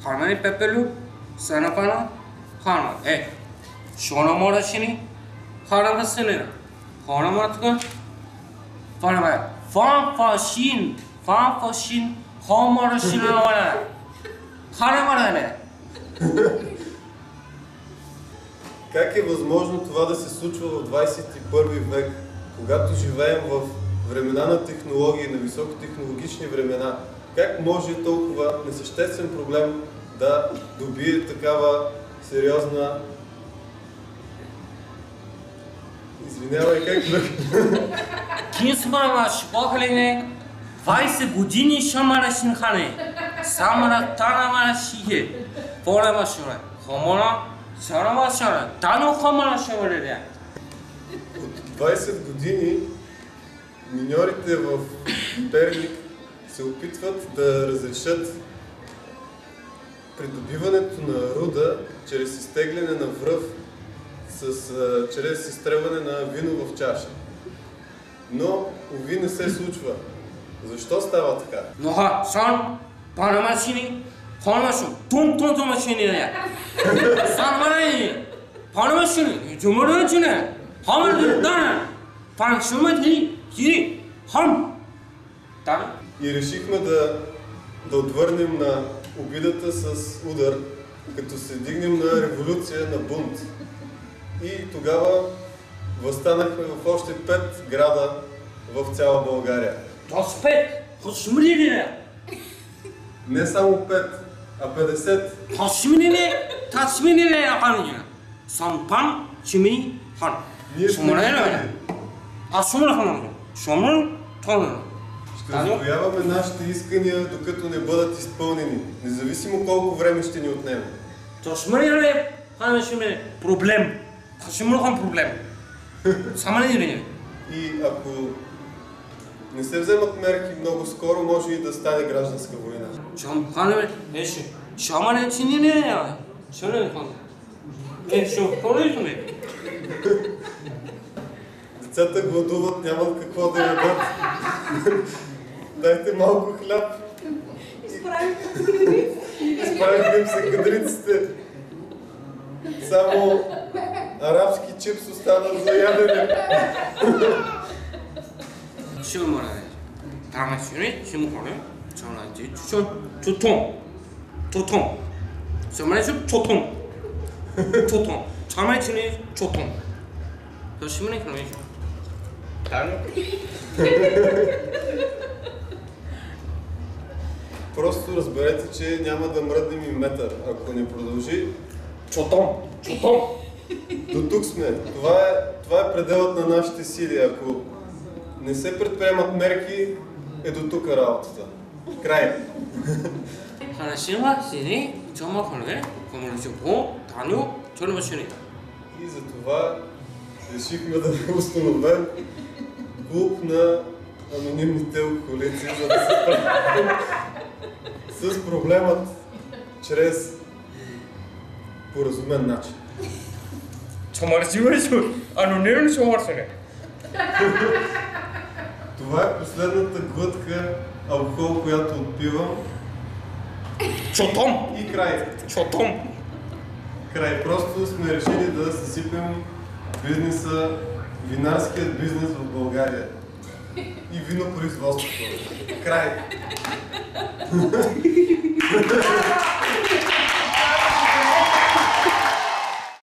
Хармани пепелю, сенапана, харма. Шона морашини, харма сенера. Харма тука. Харма. Фанфашин, хамарашина мара. Харма не. Как е възможно това да се случва в 21 век, когато живеем в времена на технологии, на високотехнологични времена? Как може толкова несъществен проблем да добие такава сериозна... Извинявай, как да... Кинсмана шпохалине, 20 години шамарашин хане. Самара танамарашиге. Полемашуре. Хомона, шарамашара. Тано хомарашаваре. От 20 години миньорите в Перник се опитват да разрешат придобиването на руда чрез изтегляне на връв, чрез изстрелване на вино в чаша. Но, уви, не се случва. Защо става така? Ноха, сан, панамашини, панамашин, тум машини не. Сан марани, панамашини, жумарачине, хамар дана, паншумати, хири, хам. Така? И решихме да отвърнем на обидата с удар, като се дигнем на революция, на бунт. И тогава възстанахме в още 5 града в цяла България. Точно 5! Хошмри ли не? Не само 5, а 50. Хошмри ли? Ташмри ли е ханина? Сампан, чимини, хан. Ние сме ли? Аз шумра хана. Шумра, тона. Ще отстояваме нашите искания, докато не бъдат изпълнени, независимо колко време ще ни отнеме. Точно ли? Хана шумре проблем. Хошмра хан проблем. Сама ли не? И ако не се вземат мерки много скоро, може и да стане гражданска война. Шампане, шамане чини не е. Шамане хан. Шампане не. Децата гладуват, нямат какво да ядат. Дайте малко хляб. Изправиха им се кадриците. Само арабски чипс останат за ядене. Шумара. Тама шуни, шумара. Чанати, чутон. Чутон. Шамане чутон. Чутон. Чамай чини чутон. То шумане кроме. Тано. Просто разберете, че няма да мръднем и метър. Ако не продължи, Чутон. Чутон. до тук сме. Това е пределът на нашите сили. Ако не се предприемат мерки, е до тук работата. Край. Харашима, сини, чома хане, комуничопо, таню, чорномашини. И затова решихме да установим клуб на анонимните алкохолици, за да се справим с проблемът чрез поразумен начин. Чомарсиварису, анонимни чомарсини. Това е последната глътка алкохол, която отпивам. Чотом! И край. Чотом! Край. Просто сме решили да съсипем бизнеса, винарският бизнес в България. И винопроизводството. Край.